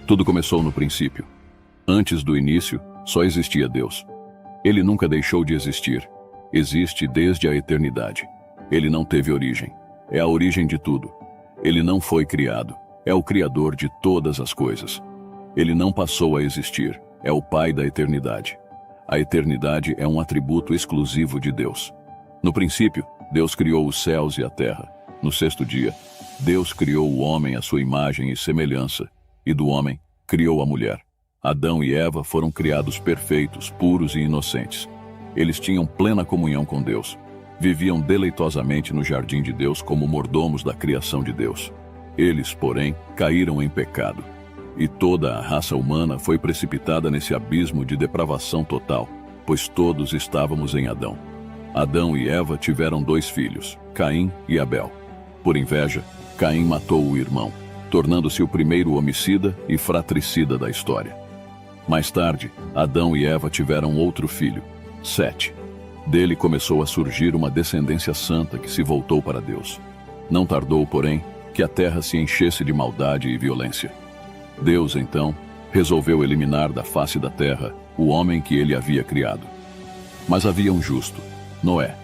Tudo começou no princípio. Antes do início, só existia Deus. Ele nunca deixou de existir. Existe desde a eternidade. Ele não teve origem. É a origem de tudo. Ele não foi criado. É o Criador de todas as coisas. Ele não passou a existir. É o Pai da eternidade. A eternidade é um atributo exclusivo de Deus. No princípio, Deus criou os céus e a terra. No sexto dia, Deus criou o homem à sua imagem e semelhança, e do homem criou a mulher. Adão e Eva foram criados perfeitos, puros e inocentes. Eles tinham plena comunhão com Deus. Viviam deleitosamente no jardim de Deus como mordomos da criação de Deus. Eles, porém, caíram em pecado. E toda a raça humana foi precipitada nesse abismo de depravação total, pois todos estávamos em Adão. Adão e Eva tiveram 2 filhos, Caim e Abel. Por inveja, Caim matou o irmão, tornando-se o primeiro homicida e fratricida da história. Mais tarde, Adão e Eva tiveram outro filho, Sete. Dele começou a surgir uma descendência santa que se voltou para Deus. Não tardou, porém, que a terra se enchesse de maldade e violência. Deus, então, resolveu eliminar da face da terra o homem que ele havia criado. Mas havia um justo, Noé.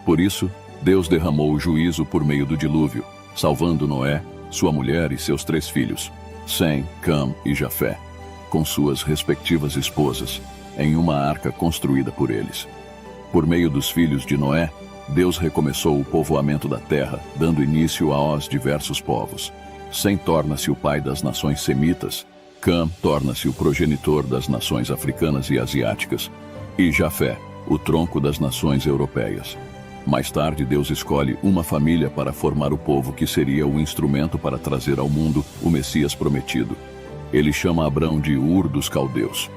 Por isso, Deus derramou o juízo por meio do dilúvio, salvando Noé, sua mulher e seus 3 filhos, Sem, Cam e Jafé, com suas respectivas esposas, em uma arca construída por eles. Por meio dos filhos de Noé, Deus recomeçou o povoamento da terra, dando início aos diversos povos. Sem torna-se o pai das nações semitas, Cam torna-se o progenitor das nações africanas e asiáticas, e Jafé, o tronco das nações europeias. Mais tarde, Deus escolhe uma família para formar o povo que seria o instrumento para trazer ao mundo o Messias prometido. Ele chama Abrão de Ur dos Caldeus.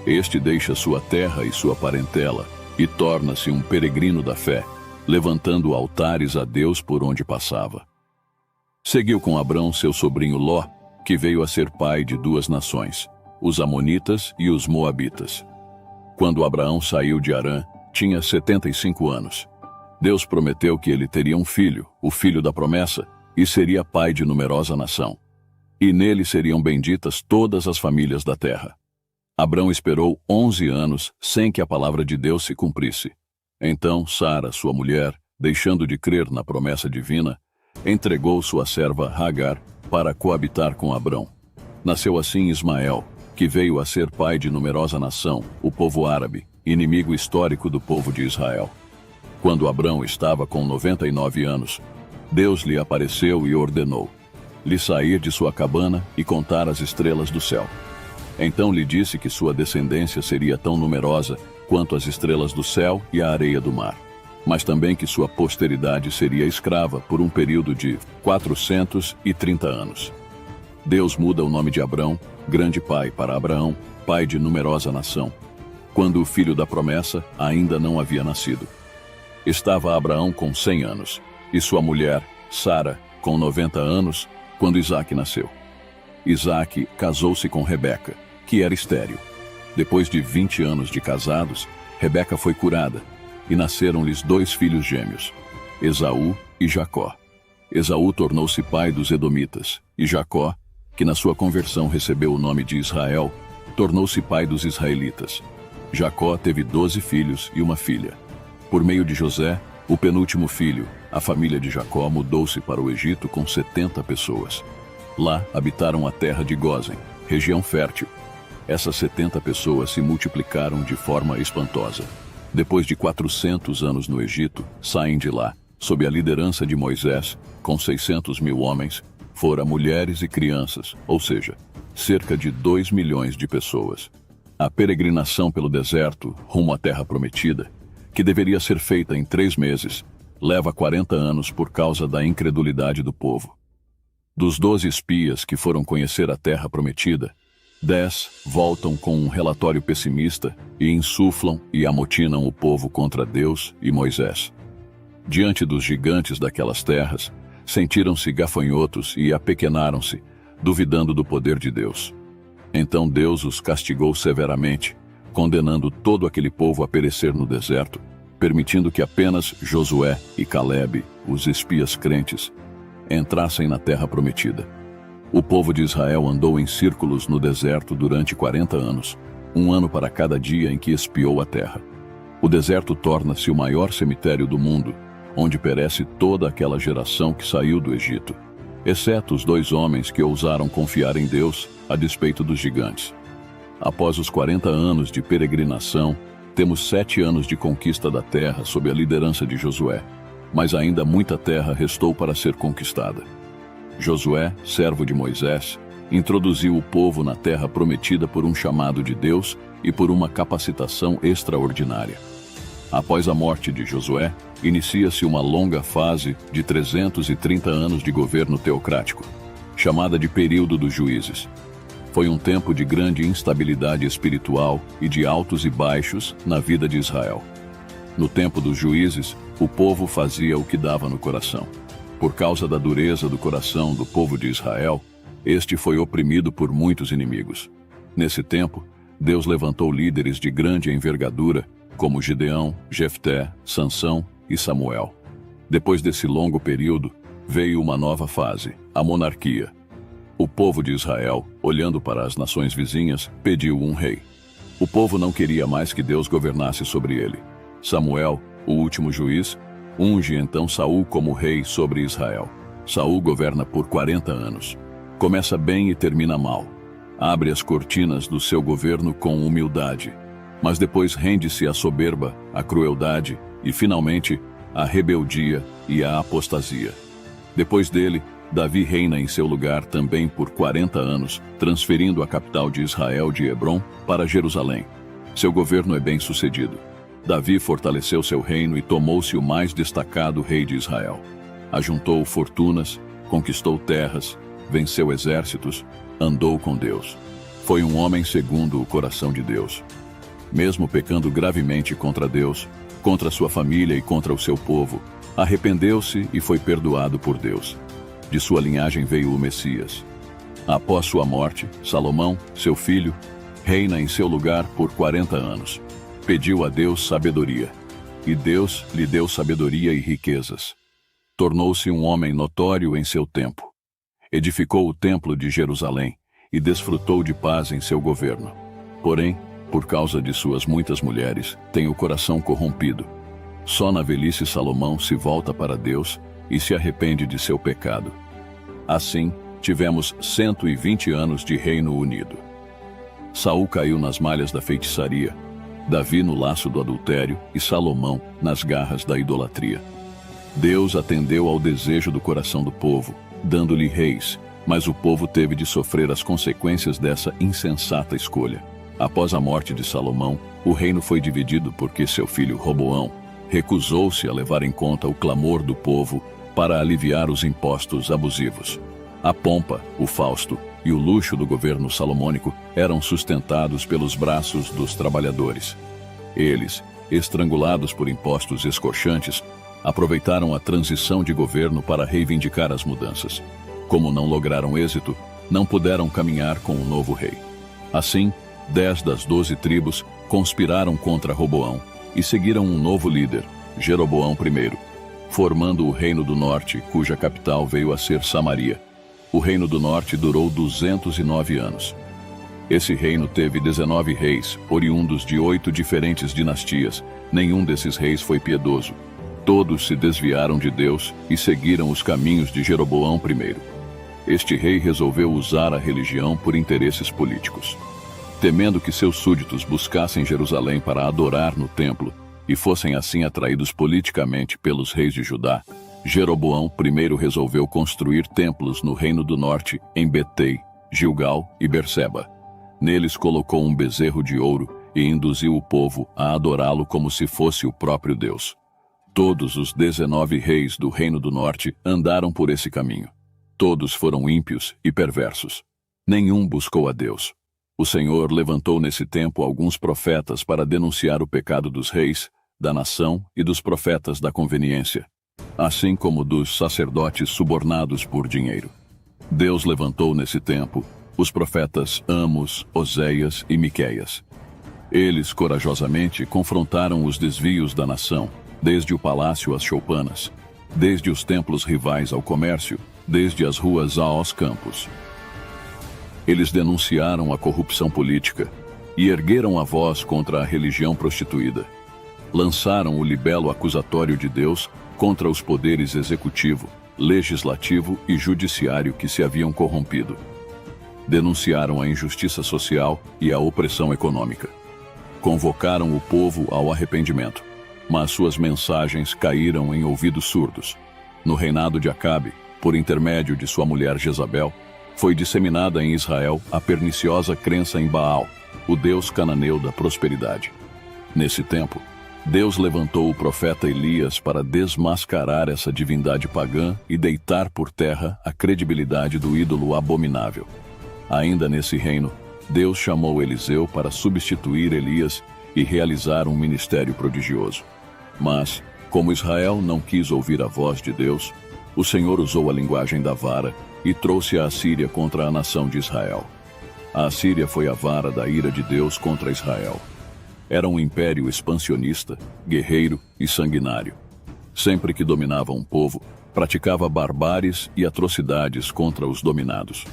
Este deixa sua terra e sua parentela e torna-se um peregrino da fé, levantando altares a Deus por onde passava. Seguiu com Abrão seu sobrinho Ló, que veio a ser pai de 2 nações, os Amonitas e os Moabitas. Quando Abraão saiu de Harã, tinha 75 anos. Deus prometeu que ele teria um filho, o filho da promessa, e seria pai de numerosa nação. E nele seriam benditas todas as famílias da terra. Abrão esperou 11 anos sem que a palavra de Deus se cumprisse. Então Sara, sua mulher, deixando de crer na promessa divina, entregou sua serva Hagar para coabitar com Abrão. Nasceu assim Ismael, que veio a ser pai de numerosa nação, o povo árabe, inimigo histórico do povo de Israel. Quando Abrão estava com 99 anos, Deus lhe apareceu e ordenou lhe sair de sua cabana e contar as estrelas do céu. Então lhe disse que sua descendência seria tão numerosa quanto as estrelas do céu e a areia do mar, mas também que sua posteridade seria escrava por um período de 430 anos. Deus muda o nome de Abrão, grande pai, para Abraão, pai de numerosa nação, quando o filho da promessa ainda não havia nascido. Estava Abraão com 100 anos, e sua mulher, Sara, com 90 anos, quando Isaque nasceu. Isaque casou-se com Rebeca, que era estéril. Depois de 20 anos de casados, Rebeca foi curada, e nasceram-lhes 2 filhos gêmeos, Esaú e Jacó. Esaú tornou-se pai dos Edomitas, e Jacó, que na sua conversão recebeu o nome de Israel, tornou-se pai dos israelitas. Jacó teve 12 filhos e uma filha. Por meio de José, o penúltimo filho, a família de Jacó mudou-se para o Egito com 70 pessoas. Lá habitaram a terra de Gósen, região fértil. Essas 70 pessoas se multiplicaram de forma espantosa. Depois de 400 anos no Egito, saem de lá, sob a liderança de Moisés, com 600 mil homens, fora mulheres e crianças, ou seja, cerca de 2 milhões de pessoas. A peregrinação pelo deserto, rumo à terra prometida, que deveria ser feita em 3 meses, leva 40 anos por causa da incredulidade do povo. Dos 12 espias que foram conhecer a terra prometida, 10 voltam com um relatório pessimista e insuflam e amotinam o povo contra Deus e Moisés. Diante dos gigantes daquelas terras, sentiram-se gafanhotos e apequenaram-se, duvidando do poder de Deus. Então Deus os castigou severamente, condenando todo aquele povo a perecer no deserto, permitindo que apenas Josué e Calebe, os espias crentes, entrassem na terra prometida. O povo de Israel andou em círculos no deserto durante 40 anos, um ano para cada dia em que espiou a terra. O deserto torna-se o maior cemitério do mundo, onde perece toda aquela geração que saiu do Egito, exceto os 2 homens que ousaram confiar em Deus a despeito dos gigantes. Após os 40 anos de peregrinação, temos 7 anos de conquista da terra sob a liderança de Josué, mas ainda muita terra restou para ser conquistada. Josué, servo de Moisés, introduziu o povo na terra prometida por um chamado de Deus e por uma capacitação extraordinária. Após a morte de Josué, inicia-se uma longa fase de 330 anos de governo teocrático, chamada de período dos juízes. Foi um tempo de grande instabilidade espiritual e de altos e baixos na vida de Israel. No tempo dos juízes, o povo fazia o que dava no coração. Por causa da dureza do coração do povo de Israel, este foi oprimido por muitos inimigos. Nesse tempo, Deus levantou líderes de grande envergadura, como Gideão, Jefté, Sansão e Samuel. Depois desse longo período, veio uma nova fase, a monarquia. O povo de Israel, olhando para as nações vizinhas, pediu um rei. O povo não queria mais que Deus governasse sobre ele. Samuel, o último juiz, unge então Saul como rei sobre Israel. Saul governa por 40 anos. Começa bem e termina mal. Abre as cortinas do seu governo com humildade, mas depois rende-se à soberba, à crueldade e, finalmente, à rebeldia e à apostasia. Depois dele, Davi reina em seu lugar também por 40 anos, transferindo a capital de Israel de Hebrom para Jerusalém. Seu governo é bem sucedido. Davi fortaleceu seu reino e tomou-se o mais destacado rei de Israel. Ajuntou fortunas, conquistou terras, venceu exércitos, andou com Deus. Foi um homem segundo o coração de Deus. Mesmo pecando gravemente contra Deus, contra sua família e contra o seu povo, arrependeu-se e foi perdoado por Deus. De sua linhagem veio o Messias. Após sua morte, Salomão, seu filho, reina em seu lugar por 40 anos. Pediu a Deus sabedoria, e Deus lhe deu sabedoria e riquezas. Tornou-se um homem notório em seu tempo. Edificou o templo de Jerusalém e desfrutou de paz em seu governo. Porém, por causa de suas muitas mulheres, tem o coração corrompido. Só na velhice Salomão se volta para Deus e se arrepende de seu pecado. Assim, tivemos 120 anos de reino unido. Saul caiu nas malhas da feitiçaria, Davi no laço do adultério e Salomão nas garras da idolatria. Deus atendeu ao desejo do coração do povo, dando-lhe reis, mas o povo teve de sofrer as consequências dessa insensata escolha. Após a morte de Salomão, o reino foi dividido porque seu filho Roboão recusou-se a levar em conta o clamor do povo para aliviar os impostos abusivos. A pompa, o fausto e o luxo do governo salomônico eram sustentados pelos braços dos trabalhadores. Eles, estrangulados por impostos escorchantes, aproveitaram a transição de governo para reivindicar as mudanças. Como não lograram êxito, não puderam caminhar com o novo rei. Assim, 10 das 12 tribos conspiraram contra Roboão e seguiram um novo líder, Jeroboão I, formando o Reino do Norte, cuja capital veio a ser Samaria. O Reino do Norte durou 209 anos. Esse reino teve 19 reis, oriundos de 8 diferentes dinastias. Nenhum desses reis foi piedoso. Todos se desviaram de Deus e seguiram os caminhos de Jeroboão I. Este rei resolveu usar a religião por interesses políticos. Temendo que seus súditos buscassem Jerusalém para adorar no templo e fossem assim atraídos politicamente pelos reis de Judá, Jeroboão I resolveu construir templos no Reino do Norte, em Betei, Gilgal e Berseba. Neles colocou um bezerro de ouro e induziu o povo a adorá-lo como se fosse o próprio Deus. Todos os 19 reis do Reino do Norte andaram por esse caminho. Todos foram ímpios e perversos. Nenhum buscou a Deus. O Senhor levantou nesse tempo alguns profetas para denunciar o pecado dos reis, da nação e dos profetas da conveniência, assim como dos sacerdotes subornados por dinheiro. Deus levantou nesse tempo os profetas Amos, Oséias e Miqueias. Eles corajosamente confrontaram os desvios da nação, desde o palácio às choupanas, desde os templos rivais ao comércio, desde as ruas aos campos. Eles denunciaram a corrupção política e ergueram a voz contra a religião prostituída. Lançaram o libelo acusatório de Deus contra os poderes executivo, legislativo e judiciário que se haviam corrompido. Denunciaram a injustiça social e a opressão econômica. Convocaram o povo ao arrependimento, mas suas mensagens caíram em ouvidos surdos. No reinado de Acabe, por intermédio de sua mulher Jezabel, foi disseminada em Israel a perniciosa crença em Baal, o deus cananeu da prosperidade. Nesse tempo, Deus levantou o profeta Elias para desmascarar essa divindade pagã e deitar por terra a credibilidade do ídolo abominável. Ainda nesse reino, Deus chamou Eliseu para substituir Elias e realizar um ministério prodigioso. Mas, como Israel não quis ouvir a voz de Deus, o Senhor usou a linguagem da vara e trouxe a Assíria contra a nação de Israel. A Assíria foi a vara da ira de Deus contra Israel. Era um império expansionista, guerreiro e sanguinário. Sempre que dominava um povo, praticava barbáries e atrocidades contra os dominados.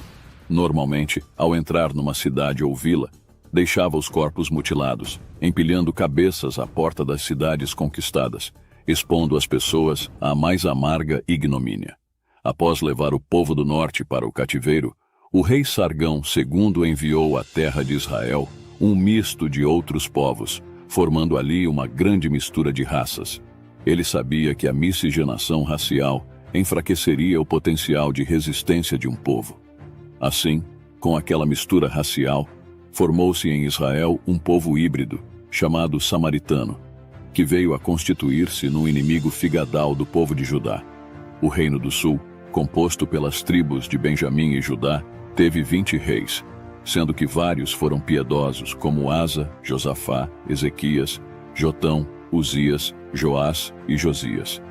Normalmente, ao entrar numa cidade ou vila, deixava os corpos mutilados, empilhando cabeças à porta das cidades conquistadas, expondo as pessoas à mais amarga ignomínia. Após levar o povo do norte para o cativeiro, o rei Sargão II enviou à terra de Israel um misto de outros povos, formando ali uma grande mistura de raças. Ele sabia que a miscigenação racial enfraqueceria o potencial de resistência de um povo. Assim, com aquela mistura racial, formou-se em Israel um povo híbrido, chamado samaritano, que veio a constituir-se num inimigo figadal do povo de Judá. O Reino do Sul, composto pelas tribos de Benjamim e Judá, teve 20 reis, sendo que vários foram piedosos, como Asa, Josafá, Ezequias, Jotão, Uzias, Joás e Josias.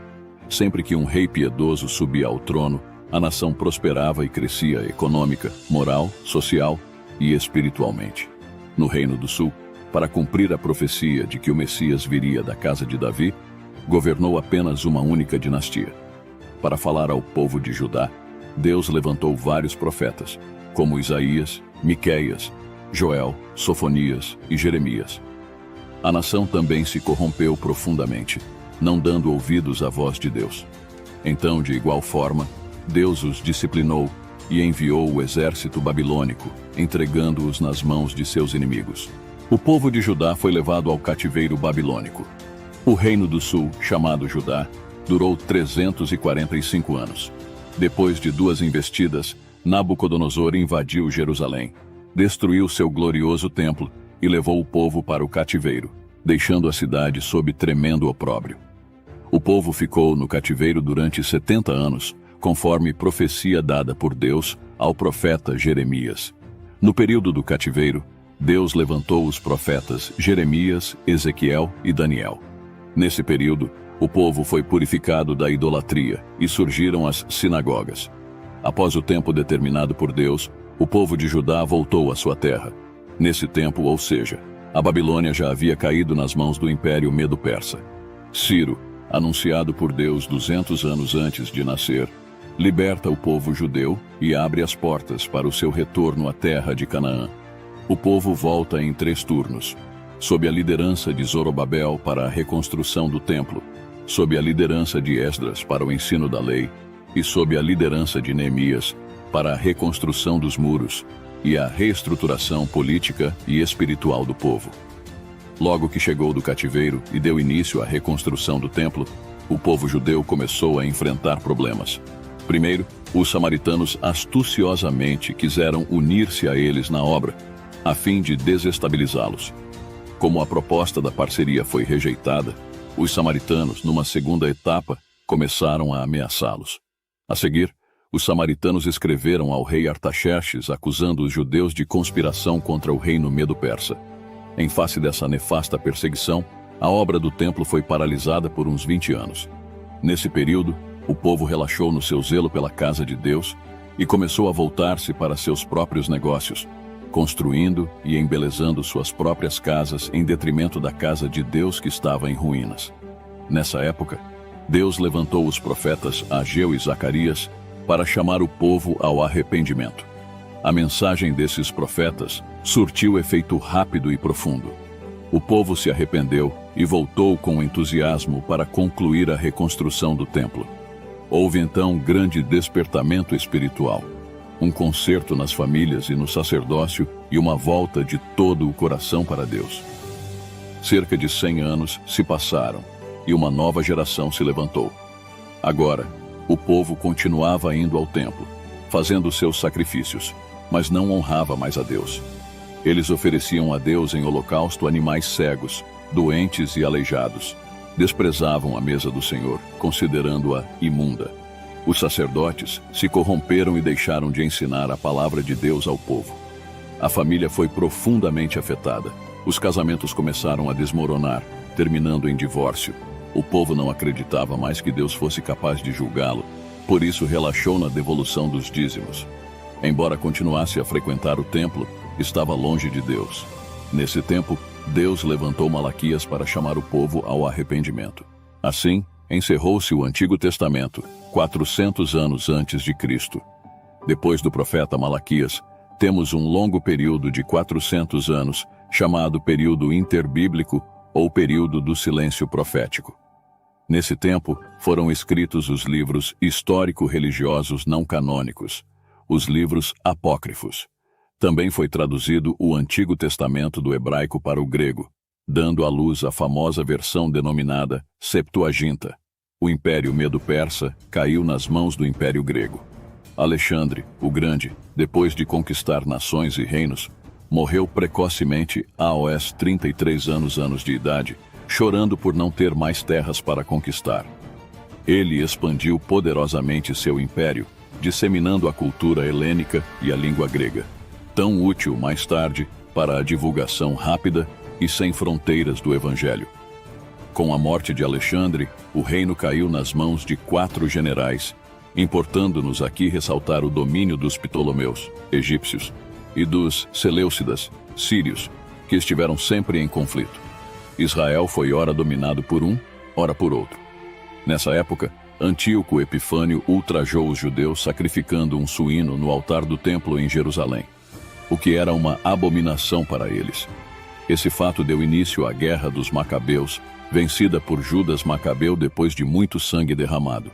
Sempre que um rei piedoso subia ao trono, a nação prosperava e crescia econômica, moral, social e espiritualmente. No Reino do Sul, para cumprir a profecia de que o Messias viria da casa de Davi, governou apenas uma única dinastia. Para falar ao povo de Judá, Deus levantou vários profetas, como Isaías, Miqueias, Joel, Sofonias e Jeremias. A nação também se corrompeu profundamente, não dando ouvidos à voz de Deus. Então, de igual forma, Deus os disciplinou e enviou o exército babilônico, entregando-os nas mãos de seus inimigos. O povo de Judá foi levado ao cativeiro babilônico. O Reino do Sul, chamado Judá, durou 345 anos. Depois de 2 investidas, Nabucodonosor invadiu Jerusalém, destruiu seu glorioso templo e levou o povo para o cativeiro, deixando a cidade sob tremendo opróbrio. O povo ficou no cativeiro durante 70 anos, conforme profecia dada por Deus ao profeta Jeremias. No período do cativeiro, Deus levantou os profetas Jeremias, Ezequiel e Daniel. Nesse período, o povo foi purificado da idolatria e surgiram as sinagogas. Após o tempo determinado por Deus, o povo de Judá voltou à sua terra. Nesse tempo, ou seja, a Babilônia já havia caído nas mãos do Império Medo-Persa. Ciro, anunciado por Deus 200 anos antes de nascer, liberta o povo judeu e abre as portas para o seu retorno à terra de Canaã. O povo volta em 3 turnos, sob a liderança de Zorobabel para a reconstrução do templo, sob a liderança de Esdras para o ensino da lei e sob a liderança de Neemias para a reconstrução dos muros e a reestruturação política e espiritual do povo. Logo que chegou do cativeiro e deu início à reconstrução do templo, o povo judeu começou a enfrentar problemas. Primeiro, os samaritanos astuciosamente quiseram unir-se a eles na obra, a fim de desestabilizá-los. Como a proposta da parceria foi rejeitada, os samaritanos, numa segunda etapa, começaram a ameaçá-los. A seguir, os samaritanos escreveram ao rei Artaxerxes acusando os judeus de conspiração contra o reino Medo-Persa. Em face dessa nefasta perseguição, a obra do templo foi paralisada por uns 20 anos. Nesse período, o povo relaxou no seu zelo pela casa de Deus e começou a voltar-se para seus próprios negócios, construindo e embelezando suas próprias casas em detrimento da casa de Deus que estava em ruínas. Nessa época, Deus levantou os profetas Ageu e Zacarias para chamar o povo ao arrependimento. A mensagem desses profetas surtiu efeito rápido e profundo. O povo se arrependeu e voltou com entusiasmo para concluir a reconstrução do templo. Houve então grande despertamento espiritual, um concerto nas famílias e no sacerdócio e uma volta de todo o coração para Deus. Cerca de 100 anos se passaram e uma nova geração se levantou. Agora, o povo continuava indo ao templo, fazendo seus sacrifícios, mas não honrava mais a Deus. Eles ofereciam a Deus em holocausto animais cegos, doentes e aleijados. Desprezavam a mesa do Senhor, considerando-a imunda. Os sacerdotes se corromperam e deixaram de ensinar a palavra de Deus ao povo. A família foi profundamente afetada. Os casamentos começaram a desmoronar, terminando em divórcio. O povo não acreditava mais que Deus fosse capaz de julgá-lo, por isso relaxou na devolução dos dízimos. Embora continuasse a frequentar o templo, estava longe de Deus. Nesse tempo, Deus levantou Malaquias para chamar o povo ao arrependimento. Assim, encerrou-se o Antigo Testamento, 400 anos antes de Cristo. Depois do profeta Malaquias, temos um longo período de 400 anos, chamado período interbíblico ou período do silêncio profético. Nesse tempo, foram escritos os livros histórico-religiosos não canônicos, os livros apócrifos. Também foi traduzido o Antigo Testamento do hebraico para o grego, dando à luz a famosa versão denominada Septuaginta. O Império Medo-Persa caiu nas mãos do Império Grego. Alexandre, o Grande, depois de conquistar nações e reinos, morreu precocemente aos 33 anos de idade, chorando por não ter mais terras para conquistar. Ele expandiu poderosamente seu império, disseminando a cultura helênica e a língua grega, tão útil mais tarde para a divulgação rápida e sem fronteiras do Evangelho. Com a morte de Alexandre, o reino caiu nas mãos de 4 generais, importando-nos aqui ressaltar o domínio dos Ptolomeus, egípcios, e dos Seleucidas, sírios, que estiveram sempre em conflito. Israel foi ora dominado por um, ora por outro. Nessa época, Antíoco Epifânio ultrajou os judeus sacrificando um suíno no altar do templo em Jerusalém, o que era uma abominação para eles. Esse fato deu início à Guerra dos Macabeus, vencida por Judas Macabeu depois de muito sangue derramado.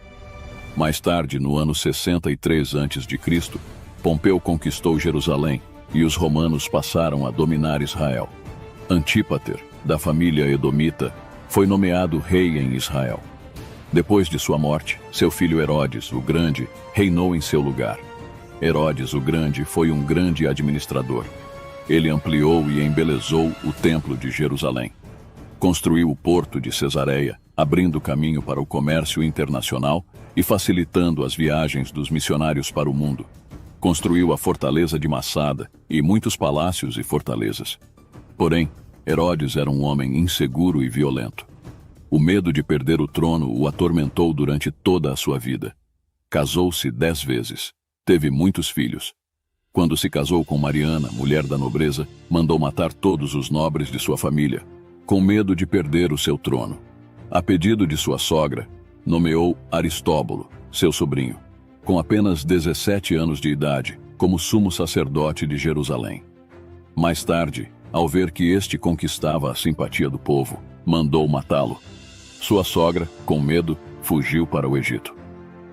Mais tarde, no ano 63 a.C., Pompeu conquistou Jerusalém e os romanos passaram a dominar Israel. Antípater, da família edomita, foi nomeado rei em Israel. Depois de sua morte, seu filho Herodes, o Grande, reinou em seu lugar. Herodes, o Grande, foi um grande administrador. Ele ampliou e embelezou o templo de Jerusalém. Construiu o porto de Cesareia, abrindo caminho para o comércio internacional e facilitando as viagens dos missionários para o mundo. Construiu a fortaleza de Massada e muitos palácios e fortalezas. Porém, Herodes era um homem inseguro e violento. O medo de perder o trono o atormentou durante toda a sua vida. Casou-se 10 vezes. Teve muitos filhos. Quando se casou com Mariana, mulher da nobreza, mandou matar todos os nobres de sua família, com medo de perder o seu trono. A pedido de sua sogra, nomeou Aristóbulo, seu sobrinho, com apenas 17 anos de idade, como sumo sacerdote de Jerusalém. Mais tarde, ao ver que este conquistava a simpatia do povo, mandou matá-lo. Sua sogra, com medo, fugiu para o Egito.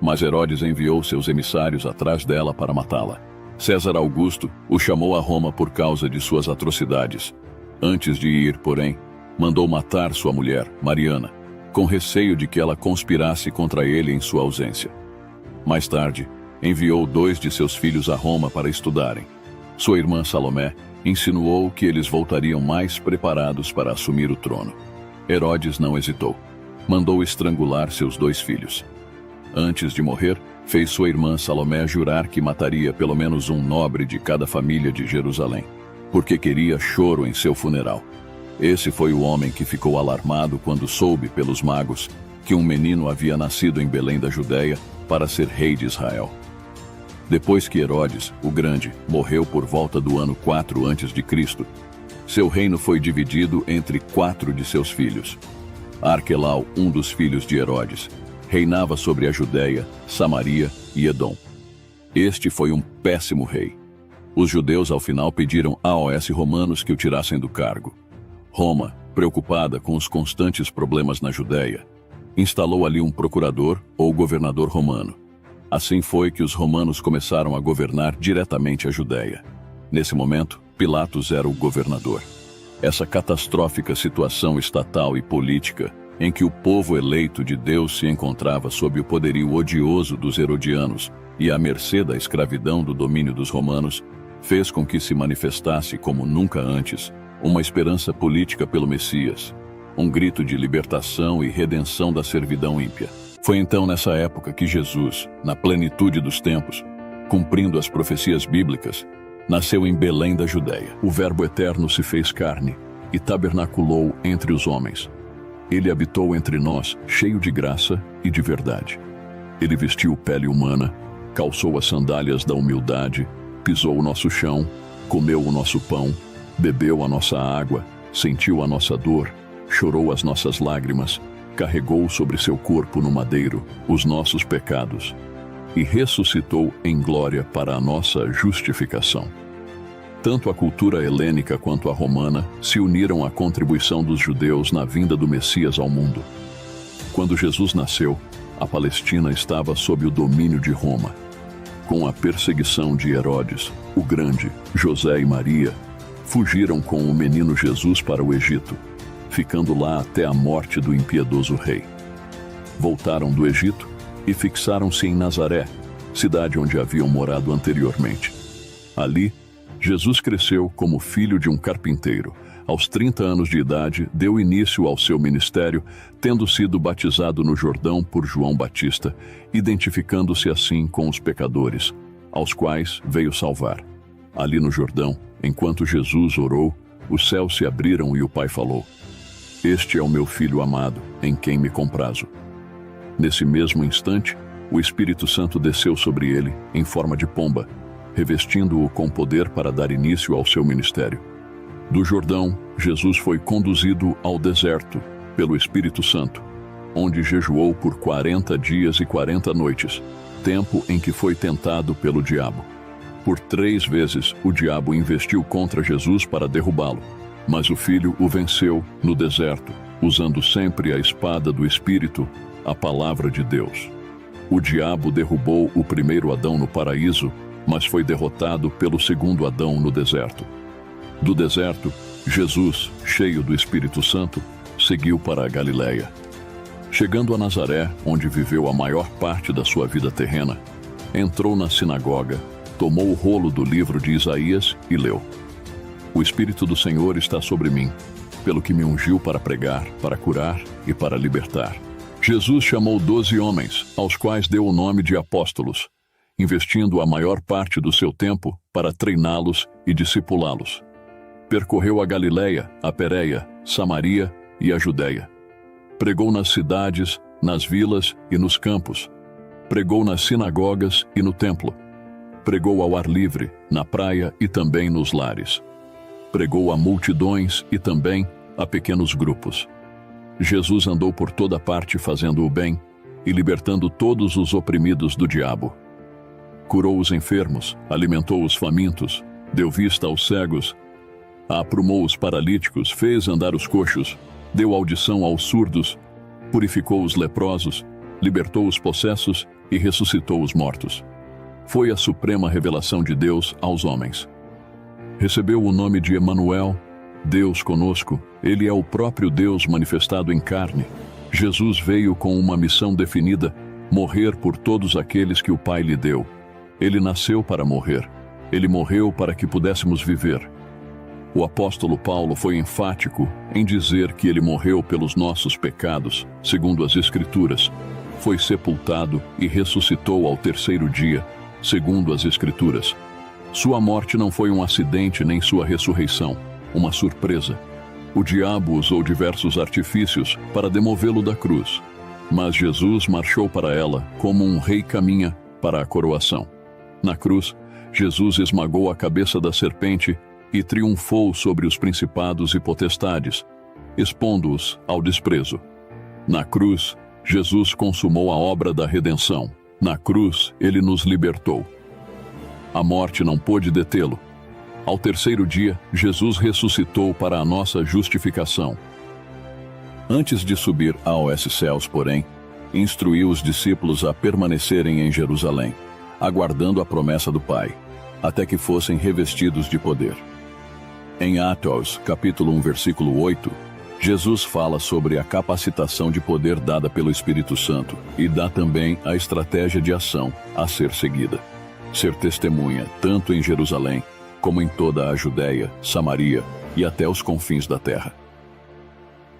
Mas Herodes enviou seus emissários atrás dela para matá-la. César Augusto o chamou a Roma por causa de suas atrocidades. Antes de ir, porém, mandou matar sua mulher, Mariana, com receio de que ela conspirasse contra ele em sua ausência. Mais tarde, enviou 2 de seus filhos a Roma para estudarem. Sua irmã Salomé insinuou que eles voltariam mais preparados para assumir o trono. Herodes não hesitou. Mandou estrangular seus 2 filhos. Antes de morrer, fez sua irmã Salomé jurar que mataria pelo menos um nobre de cada família de Jerusalém, porque queria choro em seu funeral. Esse foi o homem que ficou alarmado quando soube pelos magos que um menino havia nascido em Belém da Judéia para ser rei de Israel. Depois que Herodes, o Grande, morreu por volta do ano 4 a.C., seu reino foi dividido entre 4 de seus filhos. Arquelau, um dos filhos de Herodes, reinava sobre a Judéia, Samaria e Edom. Este foi um péssimo rei. Os judeus ao final pediram aos romanos que o tirassem do cargo. Roma, preocupada com os constantes problemas na Judéia, instalou ali um procurador ou governador romano. Assim foi que os romanos começaram a governar diretamente a Judéia. Nesse momento, Pilatos era o governador. Essa catastrófica situação estatal e política, em que o povo eleito de Deus se encontrava sob o poderio odioso dos herodianos e à mercê da escravidão do domínio dos romanos, fez com que se manifestasse como nunca antes uma esperança política pelo Messias, um grito de libertação e redenção da servidão ímpia. Foi então nessa época que Jesus, na plenitude dos tempos, cumprindo as profecias bíblicas, nasceu em Belém da Judéia. O Verbo eterno se fez carne e tabernaculou entre os homens. Ele habitou entre nós, cheio de graça e de verdade. Ele vestiu pele humana, calçou as sandálias da humildade, pisou o nosso chão, comeu o nosso pão, bebeu a nossa água, sentiu a nossa dor, chorou as nossas lágrimas, carregou sobre seu corpo no madeiro os nossos pecados e ressuscitou em glória para a nossa justificação. Tanto a cultura helênica quanto a romana se uniram à contribuição dos judeus na vinda do Messias ao mundo. Quando Jesus nasceu, a Palestina estava sob o domínio de Roma. Com a perseguição de Herodes, o Grande, José e Maria fugiram com o menino Jesus para o Egito, ficando lá até a morte do impiedoso rei. Voltaram do Egito e fixaram-se em Nazaré, cidade onde haviam morado anteriormente. Ali, Jesus cresceu como filho de um carpinteiro. Aos 30 anos de idade, deu início ao seu ministério, tendo sido batizado no Jordão por João Batista, identificando-se assim com os pecadores, aos quais veio salvar. Ali no Jordão, enquanto Jesus orou, os céus se abriram e o Pai falou: "Este é o meu Filho amado, em quem me comprazo." Nesse mesmo instante, o Espírito Santo desceu sobre ele, em forma de pomba, revestindo-o com poder para dar início ao seu ministério. Do Jordão, Jesus foi conduzido ao deserto pelo Espírito Santo, onde jejuou por 40 dias e 40 noites, tempo em que foi tentado pelo diabo. Por 3 vezes o diabo investiu contra Jesus para derrubá-lo, mas o Filho o venceu no deserto, usando sempre a espada do Espírito, a palavra de Deus. O diabo derrubou o primeiro Adão no paraíso, mas foi derrotado pelo segundo Adão no deserto. Do deserto, Jesus, cheio do Espírito Santo, seguiu para a Galileia. Chegando a Nazaré, onde viveu a maior parte da sua vida terrena, entrou na sinagoga, tomou o rolo do livro de Isaías e leu: "O Espírito do Senhor está sobre mim, pelo que me ungiu para pregar, para curar e para libertar." Jesus chamou 12 homens, aos quais deu o nome de apóstolos, investindo a maior parte do seu tempo para treiná-los e discipulá-los. Percorreu a Galileia, a Pérea, Samaria e a Judéia. Pregou nas cidades, nas vilas e nos campos. Pregou nas sinagogas e no templo. Pregou ao ar livre, na praia e também nos lares. Pregou a multidões e também a pequenos grupos. Jesus andou por toda parte fazendo o bem e libertando todos os oprimidos do diabo. Curou os enfermos, alimentou os famintos, deu vista aos cegos, aprumou os paralíticos, fez andar os coxos, deu audição aos surdos, purificou os leprosos, libertou os possessos e ressuscitou os mortos. Foi a suprema revelação de Deus aos homens. Recebeu o nome de Emanuel, Deus conosco. Ele é o próprio Deus manifestado em carne. Jesus veio com uma missão definida: morrer por todos aqueles que o Pai lhe deu. Ele nasceu para morrer. Ele morreu para que pudéssemos viver. O apóstolo Paulo foi enfático em dizer que ele morreu pelos nossos pecados, segundo as Escrituras. Foi sepultado e ressuscitou ao 3º dia, segundo as Escrituras. Sua morte não foi um acidente nem sua ressurreição, uma surpresa. O diabo usou diversos artifícios para demovê-lo da cruz, mas Jesus marchou para ela como um rei caminha para a coroação. Na cruz, Jesus esmagou a cabeça da serpente e triunfou sobre os principados e potestades, expondo-os ao desprezo. Na cruz, Jesus consumou a obra da redenção. Na cruz, ele nos libertou. A morte não pôde detê-lo, Ao terceiro dia, Jesus ressuscitou para a nossa justificação. Antes de subir aos céus, porém, instruiu os discípulos a permanecerem em Jerusalém, aguardando a promessa do Pai, até que fossem revestidos de poder. Em Atos, capítulo 1, versículo 8, Jesus fala sobre a capacitação de poder dada pelo Espírito Santo e dá também a estratégia de ação a ser seguida. Ser testemunha tanto em Jerusalém, como em toda a Judéia, Samaria e até os confins da terra.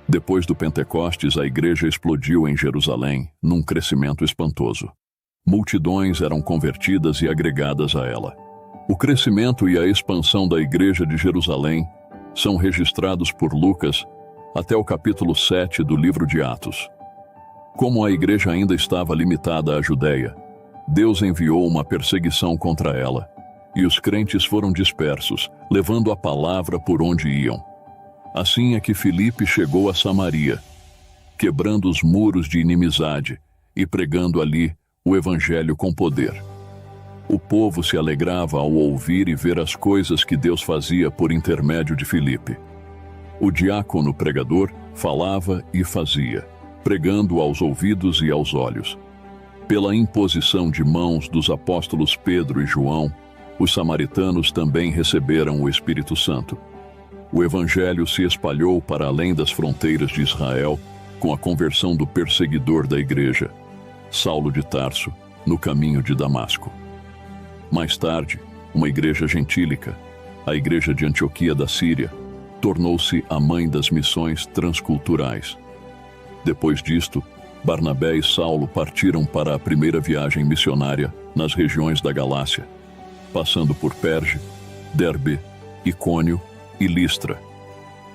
Depois do Pentecostes, a igreja explodiu em Jerusalém, num crescimento espantoso. Multidões eram convertidas e agregadas a ela. O crescimento e a expansão da igreja de Jerusalém são registrados por Lucas até o capítulo 7 do livro de Atos. Como a igreja ainda estava limitada à Judéia, Deus enviou uma perseguição contra ela, e os crentes foram dispersos, levando a palavra por onde iam. Assim é que Filipe chegou a Samaria, quebrando os muros de inimizade e pregando ali o evangelho com poder. O povo se alegrava ao ouvir e ver as coisas que Deus fazia por intermédio de Filipe. O diácono pregador falava e fazia, pregando aos ouvidos e aos olhos. Pela imposição de mãos dos apóstolos Pedro e João, os samaritanos também receberam o Espírito Santo. O evangelho se espalhou para além das fronteiras de Israel, com a conversão do perseguidor da igreja, Saulo de Tarso, no caminho de Damasco. Mais tarde, uma igreja gentílica, a igreja de Antioquia da Síria, tornou-se a mãe das missões transculturais. Depois disto, Barnabé e Saulo partiram para a primeira viagem missionária nas regiões da Galácia, passando por Perge, Derbe, Icônio e Listra,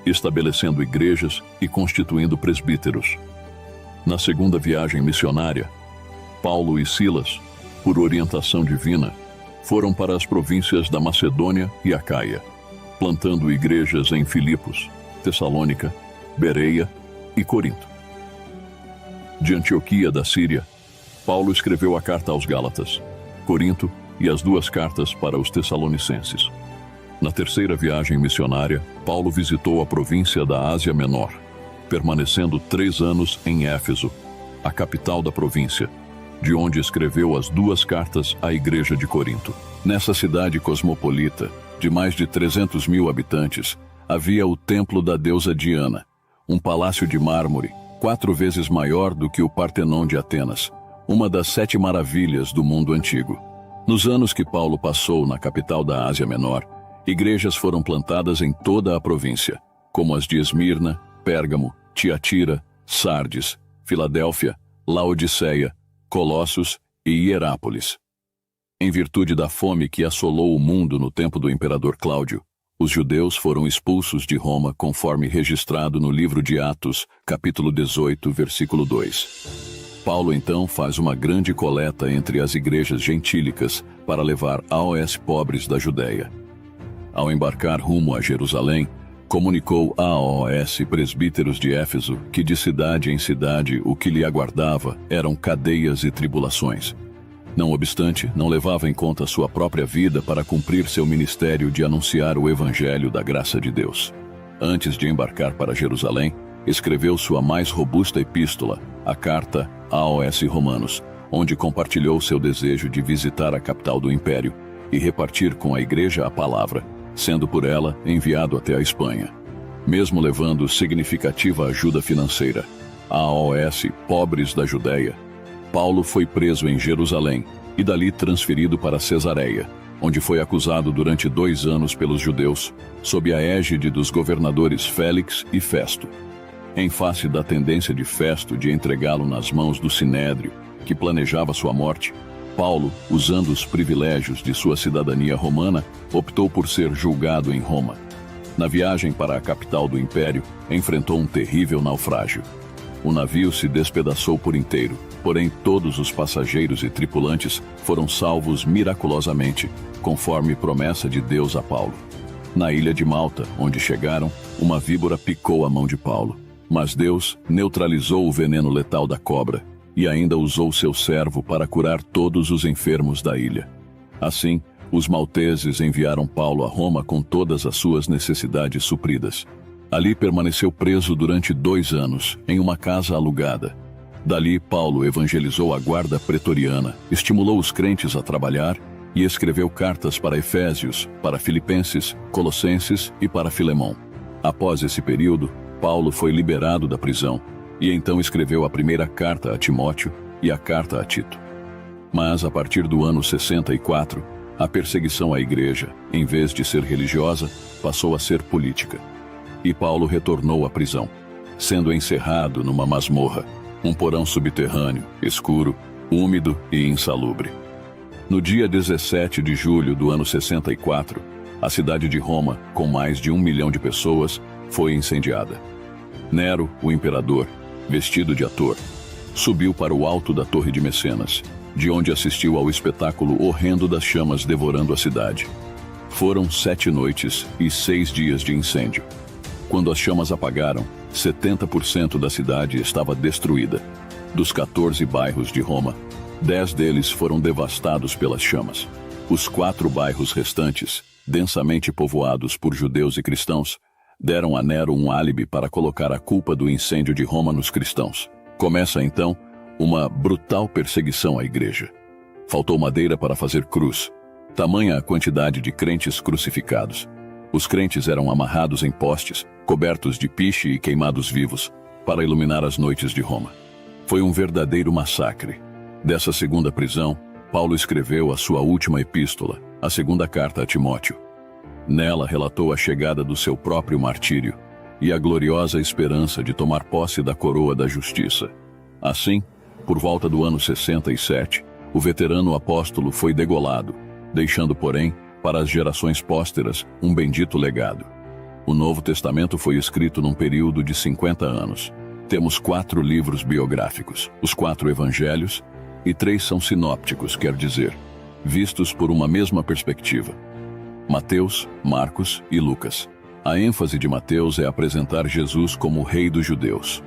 estabelecendo igrejas e constituindo presbíteros. Na segunda viagem missionária, Paulo e Silas, por orientação divina, foram para as províncias da Macedônia e Acaia, plantando igrejas em Filipos, Tessalônica, Bereia e Corinto. De Antioquia da Síria, Paulo escreveu a carta aos Gálatas, Corinto e as duas cartas para os Tessalonicenses. Na terceira viagem missionária, Paulo visitou a província da Ásia Menor, permanecendo 3 anos em Éfeso, a capital da província, de onde escreveu as duas cartas à igreja de Corinto. Nessa cidade cosmopolita, de mais de 300 mil habitantes, havia o templo da deusa Diana, um palácio de mármore, 4 vezes maior do que o Partenon de Atenas, uma das 7 maravilhas do mundo antigo. Nos anos que Paulo passou na capital da Ásia Menor, igrejas foram plantadas em toda a província, como as de Esmirna, Pérgamo, Tiatira, Sardes, Filadélfia, Laodiceia, Colossos e Hierápolis. Em virtude da fome que assolou o mundo no tempo do imperador Cláudio, os judeus foram expulsos de Roma conforme registrado no livro de Atos, capítulo 18, versículo 2. Paulo então faz uma grande coleta entre as igrejas gentílicas para levar aos pobres da Judéia. Ao embarcar rumo a Jerusalém, comunicou aos presbíteros de Éfeso que de cidade em cidade o que lhe aguardava eram cadeias e tribulações. Não obstante, não levava em conta sua própria vida para cumprir seu ministério de anunciar o evangelho da graça de Deus. Antes de embarcar para Jerusalém, escreveu sua mais robusta epístola, a carta aos Romanos, onde compartilhou seu desejo de visitar a capital do império e repartir com a igreja a palavra, sendo por ela enviado até a Espanha. Mesmo levando significativa ajuda financeira aos pobres da Judéia, Paulo foi preso em Jerusalém e dali transferido para Cesareia, onde foi acusado durante 2 anos pelos judeus, sob a égide dos governadores Félix e Festo. Em face da tendência de Festo de entregá-lo nas mãos do Sinédrio, que planejava sua morte, Paulo, usando os privilégios de sua cidadania romana, optou por ser julgado em Roma. Na viagem para a capital do império, enfrentou um terrível naufrágio. O navio se despedaçou por inteiro, porém todos os passageiros e tripulantes foram salvos miraculosamente, conforme promessa de Deus a Paulo. Na ilha de Malta, onde chegaram, uma víbora picou a mão de Paulo, mas Deus neutralizou o veneno letal da cobra e ainda usou seu servo para curar todos os enfermos da ilha. Assim, Os malteses enviaram Paulo a Roma com todas as suas necessidades supridas. Ali permaneceu preso durante 2 anos, em uma casa alugada. Dali, Paulo evangelizou a guarda pretoriana, estimulou os crentes a trabalhar e escreveu cartas para Efésios, para Filipenses, Colossenses e para Filemão. Após esse período, Paulo foi liberado da prisão e então escreveu a primeira carta a Timóteo e a carta a Tito. Mas, a partir do ano 64, a perseguição à igreja, em vez de ser religiosa, passou a ser política. E Paulo retornou à prisão, sendo encerrado numa masmorra, um porão subterrâneo, escuro, úmido e insalubre. No dia 17 de julho do ano 64, a cidade de Roma, com mais de 1 milhão de pessoas, foi incendiada. Nero, o imperador, vestido de ator, subiu para o alto da Torre de Mecenas, de onde assistiu ao espetáculo horrendo das chamas devorando a cidade. Foram 7 noites e 6 dias de incêndio. Quando as chamas apagaram, 70% da cidade estava destruída. Dos 14 bairros de Roma, 10 deles foram devastados pelas chamas. Os 4 bairros restantes, densamente povoados por judeus e cristãos, deram a Nero um álibi para colocar a culpa do incêndio de Roma nos cristãos. Começa então uma brutal perseguição à igreja. Faltou madeira para fazer cruz, tamanha a quantidade de crentes crucificados. Os crentes eram amarrados em postes, cobertos de piche e queimados vivos, para iluminar as noites de Roma. Foi um verdadeiro massacre. Dessa segunda prisão, Paulo escreveu a sua última epístola, a segunda carta a Timóteo. Nela relatou a chegada do seu próprio martírio e a gloriosa esperança de tomar posse da coroa da justiça. Assim, por volta do ano 67, o veterano apóstolo foi degolado, deixando, porém, para as gerações pósteras, um bendito legado. O Novo Testamento foi escrito num período de 50 anos. Temos 4 livros biográficos, os 4 evangelhos, e 3 são sinópticos, quer dizer, vistos por uma mesma perspectiva. Mateus, Marcos e Lucas. A ênfase de Mateus é apresentar Jesus como Rei dos Judeus.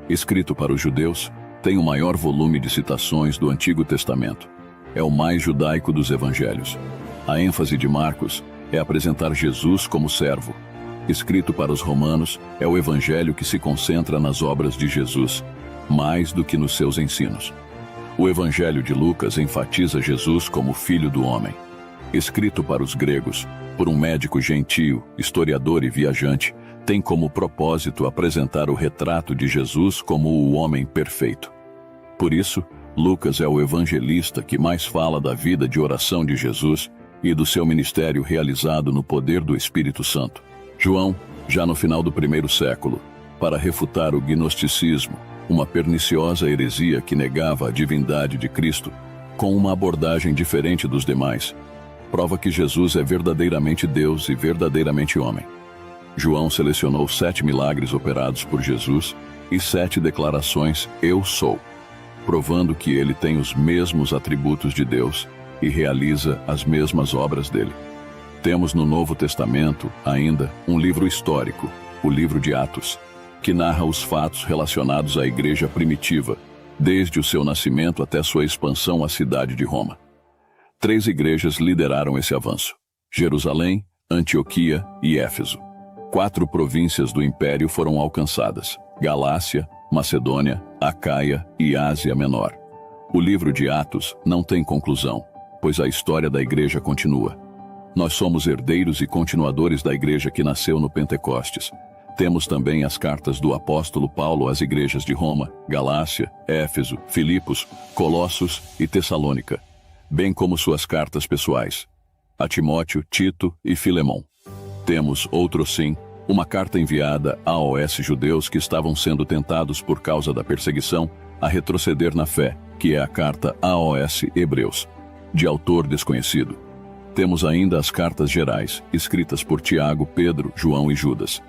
Escrito para os judeus, tem o maior volume de citações do Antigo Testamento. É o mais judaico dos evangelhos. A ênfase de Marcos é apresentar Jesus como servo. Escrito para os romanos, é o evangelho que se concentra nas obras de Jesus, mais do que nos seus ensinos. O evangelho de Lucas enfatiza Jesus como Filho do Homem. Escrito para os gregos, por um médico gentio, historiador e viajante, tem como propósito apresentar o retrato de Jesus como o homem perfeito. Por isso, Lucas é o evangelista que mais fala da vida de oração de Jesus e do seu ministério realizado no poder do Espírito Santo. João, já no final do 1º século, para refutar o gnosticismo, uma perniciosa heresia que negava a divindade de Cristo, com uma abordagem diferente dos demais, prova que Jesus é verdadeiramente Deus e verdadeiramente homem. João selecionou 7 milagres operados por Jesus e 7 declarações "Eu sou", provando que ele tem os mesmos atributos de Deus e realiza as mesmas obras dele. Temos no Novo Testamento, ainda, um livro histórico, o livro de Atos, que narra os fatos relacionados à igreja primitiva, desde o seu nascimento até sua expansão à cidade de Roma. 3 igrejas lideraram esse avanço: Jerusalém, Antioquia e Éfeso. 4 províncias do Império foram alcançadas: Galácia, Macedônia, Acaia e Ásia Menor. O livro de Atos não tem conclusão, pois a história da igreja continua. Nós somos herdeiros e continuadores da igreja que nasceu no Pentecostes. Temos também as cartas do apóstolo Paulo às igrejas de Roma, Galácia, Éfeso, Filipos, Colossos e Tessalônica, bem como suas cartas pessoais, a Timóteo, Tito e Filemão. Temos, sim, uma carta enviada a aos judeus que estavam sendo tentados por causa da perseguição a retroceder na fé, que é a carta aos Hebreus, de autor desconhecido. Temos ainda as cartas gerais, escritas por Tiago, Pedro, João e Judas.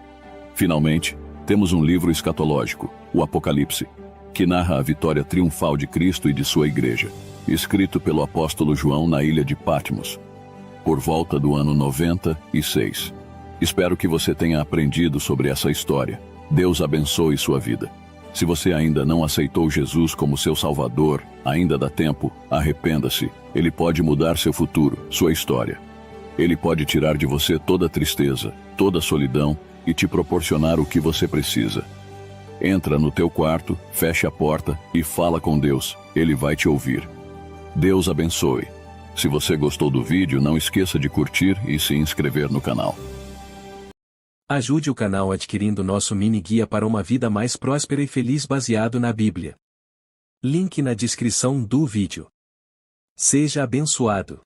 Finalmente, temos um livro escatológico, o Apocalipse, que narra a vitória triunfal de Cristo e de sua igreja, escrito pelo apóstolo João na ilha de Patmos, por volta do ano 96. Espero que você tenha aprendido sobre essa história. Deus abençoe sua vida. Se você ainda não aceitou Jesus como seu Salvador, ainda dá tempo, arrependa-se. Ele pode mudar seu futuro, sua história. Ele pode tirar de você toda a tristeza, toda a solidão e te proporcionar o que você precisa. Entra no teu quarto, feche a porta e fala com Deus. Ele vai te ouvir. Deus abençoe. Se você gostou do vídeo, não esqueça de curtir e se inscrever no canal. Ajude o canal adquirindo nosso mini guia para uma vida mais próspera e feliz baseado na Bíblia. Link na descrição do vídeo. Seja abençoado.